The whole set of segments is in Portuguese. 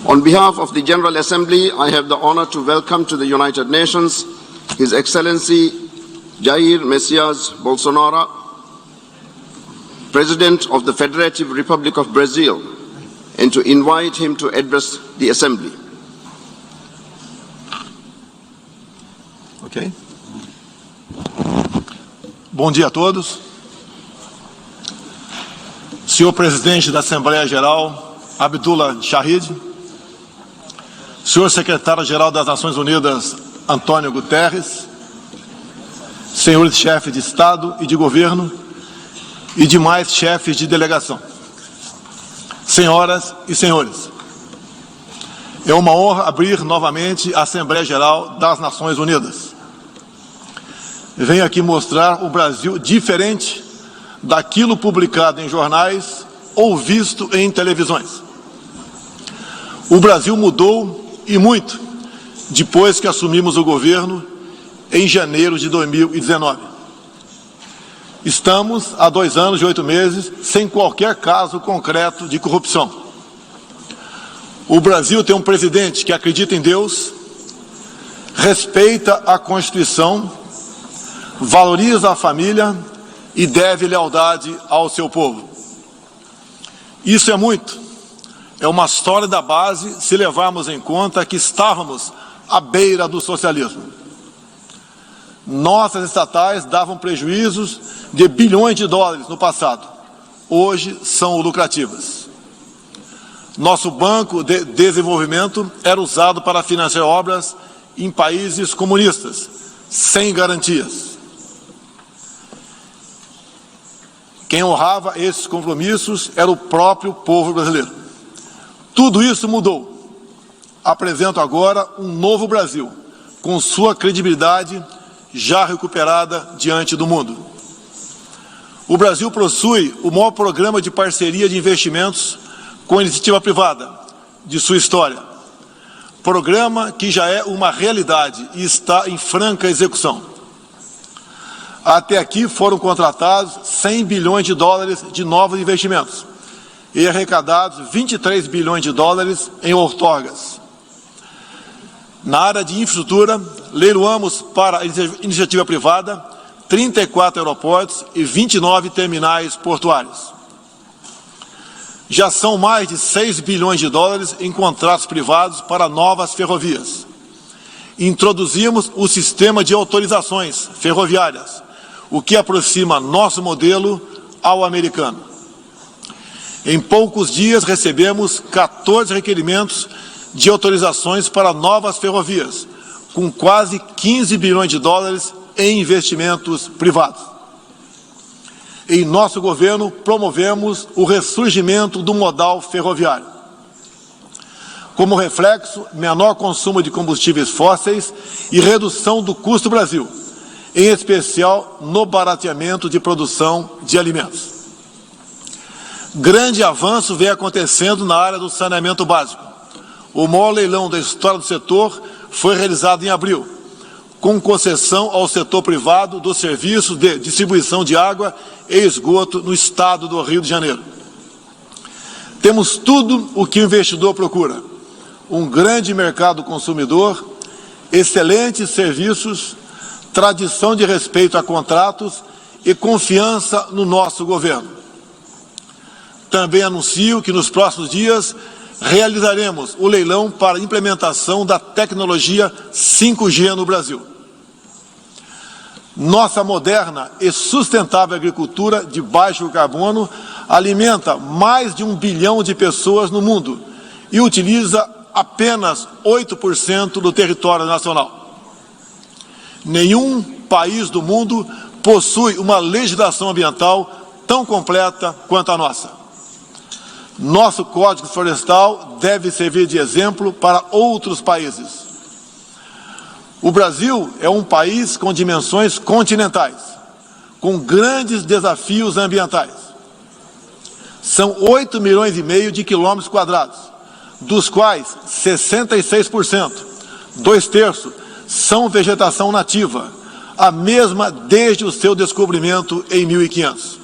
On behalf of the General Assembly, I have the honor to welcome to the United Nations His Excellency Jair Messias Bolsonaro, President of the Federative Republic of Brazil, and to invite him to address the Assembly. Ok. Bom dia a todos. Senhor Presidente da Assembleia Geral, Abdullah Shahid, Senhor Secretário-Geral das Nações Unidas, Antônio Guterres, senhores chefes de Estado e de Governo e demais chefes de delegação, senhoras e senhores, é uma honra abrir novamente a Assembleia Geral das Nações Unidas. Venho aqui mostrar o Brasil diferente daquilo publicado em jornais ou visto em televisões. O Brasil mudou e muito depois que assumimos o governo em janeiro de 2019. Estamos há 2 anos e 8 meses sem qualquer caso concreto de corrupção. O Brasil tem um presidente que acredita em Deus, respeita a Constituição, valoriza a família e deve lealdade ao seu povo. Isso é muito. É uma sólida base se levarmos em conta que estávamos à beira do socialismo. Nossas estatais davam prejuízos de bilhões de dólares no passado. Hoje são lucrativas. Nosso Banco de Desenvolvimento era usado para financiar obras em países comunistas, sem garantias. Quem honrava esses compromissos era o próprio povo brasileiro. Tudo isso mudou. Apresento agora um novo Brasil, com sua credibilidade já recuperada diante do mundo. O Brasil possui o maior programa de parceria de investimentos com a iniciativa privada de sua história. Programa que já é uma realidade e está em franca execução. Até aqui foram contratados 100 bilhões de dólares de novos investimentos e arrecadados 23 bilhões de dólares em outorgas. Na área de infraestrutura, leiloamos para a iniciativa privada 34 aeroportos e 29 terminais portuários. Já são mais de 6 bilhões de dólares em contratos privados para novas ferrovias. Introduzimos o sistema de autorizações ferroviárias, o que aproxima nosso modelo ao americano. Em poucos dias recebemos 14 requerimentos de autorizações para novas ferrovias, com quase 15 bilhões de dólares em investimentos privados. Em nosso governo, promovemos o ressurgimento do modal ferroviário. Como reflexo, menor consumo de combustíveis fósseis e redução do custo do Brasil, em especial no barateamento de produção de alimentos. Grande avanço vem acontecendo na área do saneamento básico. O maior leilão da história do setor foi realizado em abril, com concessão ao setor privado dos serviços de distribuição de água e esgoto no estado do Rio de Janeiro. Temos tudo o que o investidor procura: um grande mercado consumidor, excelentes serviços, tradição de respeito a contratos e confiança no nosso governo. Também anuncio que nos próximos dias realizaremos o leilão para implementação da tecnologia 5G no Brasil. Nossa moderna e sustentável agricultura de baixo carbono alimenta mais de 1 bilhão de pessoas no mundo e utiliza apenas 8% do território nacional. Nenhum país do mundo possui uma legislação ambiental tão completa quanto a nossa. Nosso Código Florestal deve servir de exemplo para outros países. O Brasil é um país com dimensões continentais, com grandes desafios ambientais. São 8,5 milhões de quilômetros quadrados, dos quais 66%, 2/3, são vegetação nativa, a mesma desde o seu descobrimento em 1500.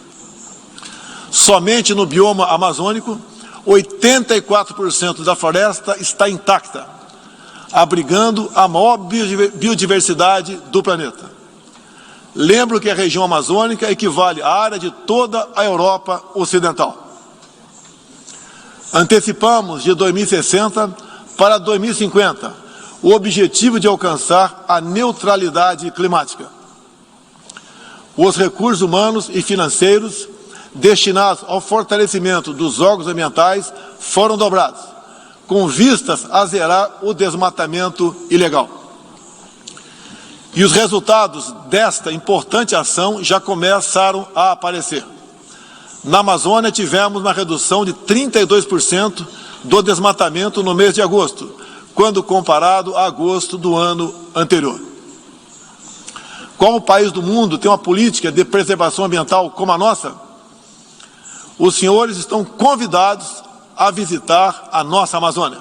Somente no bioma amazônico, 84% da floresta está intacta, abrigando a maior biodiversidade do planeta. Lembro que a região amazônica equivale à área de toda a Europa Ocidental. Antecipamos de 2060 para 2050 o objetivo de alcançar a neutralidade climática. Os recursos humanos e financeiros destinados ao fortalecimento dos órgãos ambientais foram dobrados, com vistas a zerar o desmatamento ilegal. E os resultados desta importante ação já começaram a aparecer. Na Amazônia, tivemos uma redução de 32% do desmatamento no mês de agosto, quando comparado a agosto do ano anterior. Qual país do mundo tem uma política de preservação ambiental como a nossa? Os senhores estão convidados a visitar a nossa Amazônia.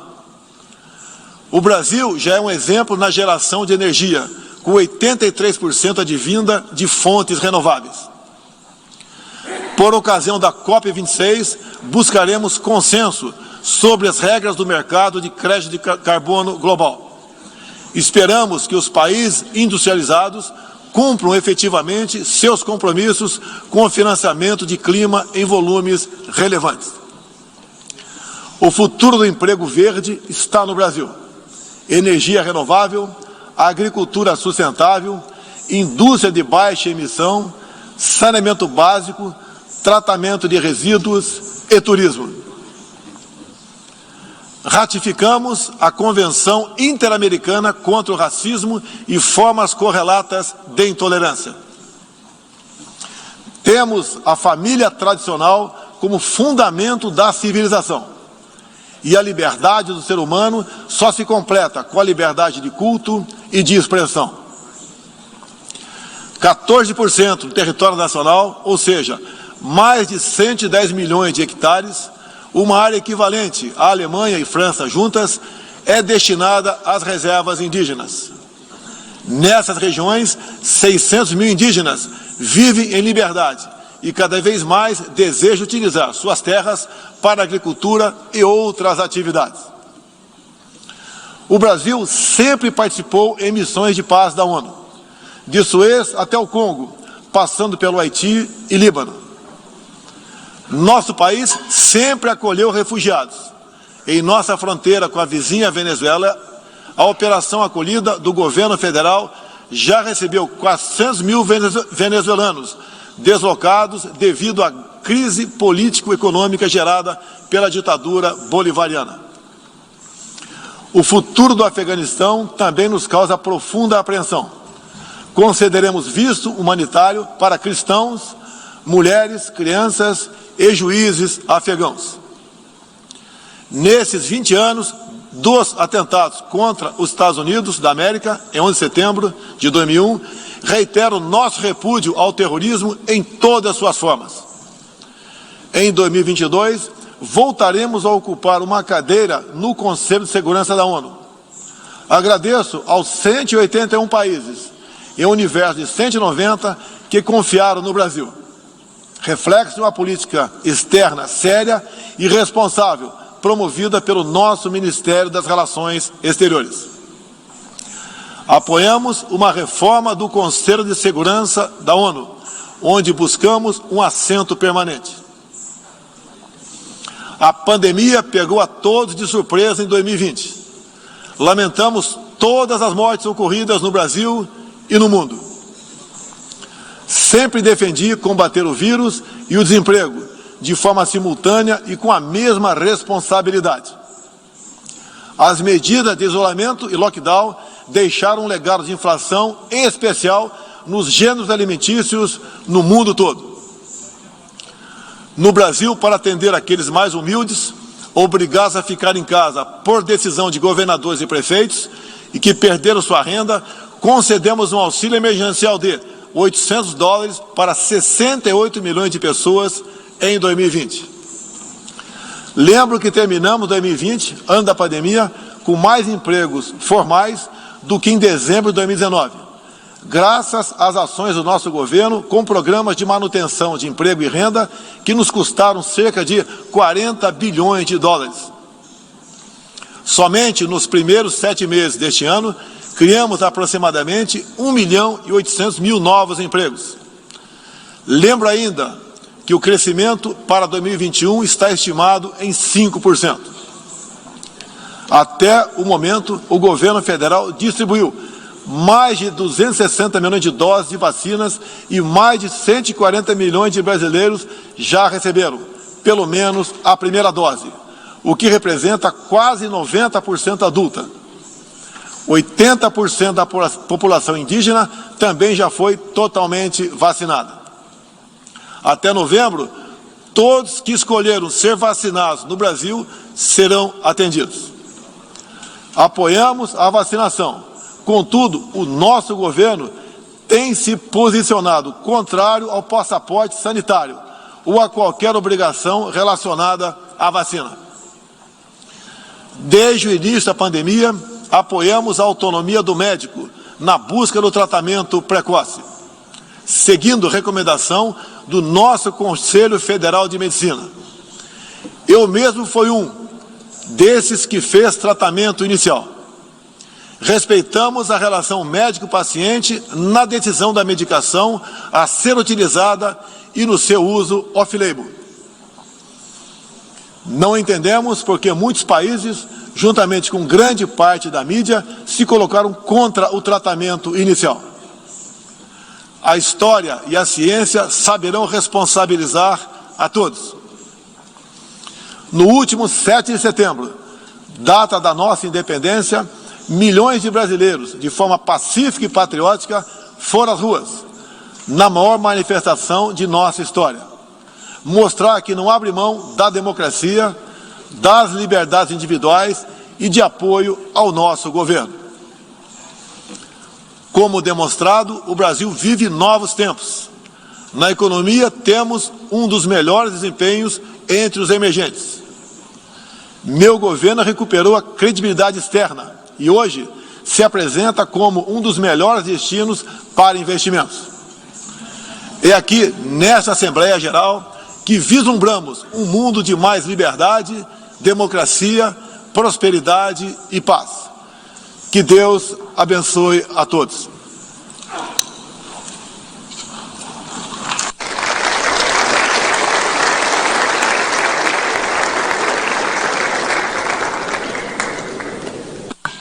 O Brasil já é um exemplo na geração de energia, com 83% advinda de fontes renováveis. Por ocasião da COP26, buscaremos consenso sobre as regras do mercado de crédito de carbono global. Esperamos que os países industrializados cumpram efetivamente seus compromissos com o financiamento de clima em volumes relevantes. O futuro do emprego verde está no Brasil. Energia renovável, agricultura sustentável, indústria de baixa emissão, saneamento básico, tratamento de resíduos e turismo. Ratificamos a Convenção Interamericana contra o Racismo e formas correlatas de intolerância. Temos a família tradicional como fundamento da civilização. E a liberdade do ser humano só se completa com a liberdade de culto e de expressão. 14% do território nacional, ou seja, mais de 110 milhões de hectares, uma área equivalente à Alemanha e França juntas, é destinada às reservas indígenas. Nessas regiões, 600 mil indígenas vivem em liberdade e cada vez mais desejam utilizar suas terras para agricultura e outras atividades. O Brasil sempre participou em missões de paz da ONU, de Suez até o Congo, passando pelo Haiti e Líbano. Nosso país sempre acolheu refugiados. Em nossa fronteira com a vizinha Venezuela, a operação acolhida do governo federal já recebeu 400 mil venezuelanos deslocados devido à crise político-econômica gerada pela ditadura bolivariana. O futuro do Afeganistão também nos causa profunda apreensão. Concederemos visto humanitário para cristãos, mulheres, crianças e juízes afegãos. Nesses 20 anos dos atentados contra os Estados Unidos da América, em 11 de setembro de 2001, reitero nosso repúdio ao terrorismo em todas as suas formas. Em 2022, voltaremos a ocupar uma cadeira no Conselho de Segurança da ONU. Agradeço aos 181 países, em um universo de 190, que confiaram no Brasil. Reflexo de uma política externa séria e responsável, promovida pelo nosso Ministério das Relações Exteriores. Apoiamos uma reforma do Conselho de Segurança da ONU, onde buscamos um assento permanente. A pandemia pegou a todos de surpresa em 2020. Lamentamos todas as mortes ocorridas no Brasil e no mundo. Sempre defendi combater o vírus e o desemprego de forma simultânea e com a mesma responsabilidade. As medidas de isolamento e lockdown deixaram um legado de inflação, em especial nos gêneros alimentícios no mundo todo. No Brasil, para atender aqueles mais humildes, obrigados a ficar em casa por decisão de governadores e prefeitos e que perderam sua renda, concedemos um auxílio emergencial de $800 para 68 milhões de pessoas em 2020. Lembro que terminamos 2020, ano da pandemia, com mais empregos formais do que em dezembro de 2019, graças às ações do nosso governo com programas de manutenção de emprego e renda que nos custaram cerca de 40 bilhões de dólares. Somente nos primeiros 7 meses deste ano, criamos aproximadamente 1.800.000 novos empregos. Lembro ainda que o crescimento para 2021 está estimado em 5%. Até o momento, o governo federal distribuiu mais de 260 milhões de doses de vacinas e mais de 140 milhões de brasileiros já receberam, pelo menos, a primeira dose, o que representa quase 90% adulta. 80% da população indígena também já foi totalmente vacinada. Até novembro, todos que escolheram ser vacinados no Brasil serão atendidos. Apoiamos a vacinação. Contudo, o nosso governo tem se posicionado contrário ao passaporte sanitário ou a qualquer obrigação relacionada à vacina. Desde o início da pandemia, apoiamos a autonomia do médico na busca do tratamento precoce, seguindo recomendação do nosso Conselho Federal de Medicina. Eu mesmo fui um desses que fez tratamento inicial. Respeitamos a relação médico-paciente na decisão da medicação a ser utilizada e no seu uso off-label. Não entendemos porque muitos países, juntamente com grande parte da mídia, se colocaram contra o tratamento inicial. A história e a ciência saberão responsabilizar a todos. No último 7 de setembro, data da nossa independência, milhões de brasileiros, de forma pacífica e patriótica, foram às ruas, na maior manifestação de nossa história. Mostrar que não abre mão da democracia, das liberdades individuais e de apoio ao nosso governo. Como demonstrado, o Brasil vive novos tempos. Na economia, temos um dos melhores desempenhos entre os emergentes. Meu governo recuperou a credibilidade externa e hoje se apresenta como um dos melhores destinos para investimentos. É aqui, nesta Assembleia Geral, que vislumbramos um mundo de mais liberdade, democracia, prosperidade e paz. Que Deus abençoe a todos.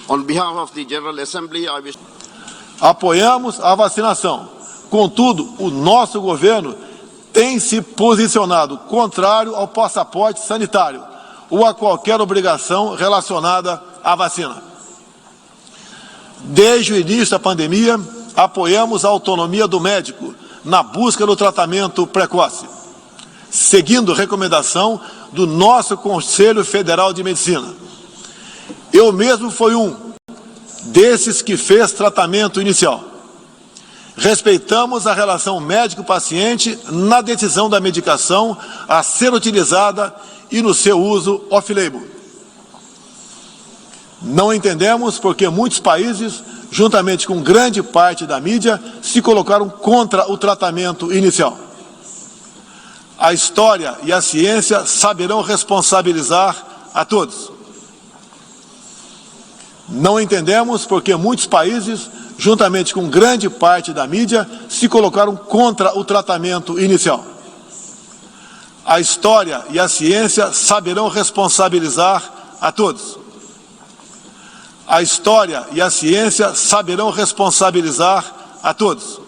On behalf of the General Assembly, I wish... Apoiamos a vacinação. Contudo, o nosso governo tem se posicionado contrário ao passaporte sanitário ou a qualquer obrigação relacionada à vacina. Desde o início da pandemia, apoiamos a autonomia do médico na busca do tratamento precoce, seguindo recomendação do nosso Conselho Federal de Medicina. Eu mesmo fui um desses que fez tratamento inicial. Respeitamos a relação médico-paciente na decisão da medicação a ser utilizada e no seu uso off-label. Não entendemos porque muitos países, juntamente com grande parte da mídia, se colocaram contra o tratamento inicial. A história e a ciência saberão responsabilizar a todos. Não entendemos porque muitos países, juntamente com grande parte da mídia, se colocaram contra o tratamento inicial. A história e a ciência saberão responsabilizar a todos. A história e a ciência saberão responsabilizar a todos.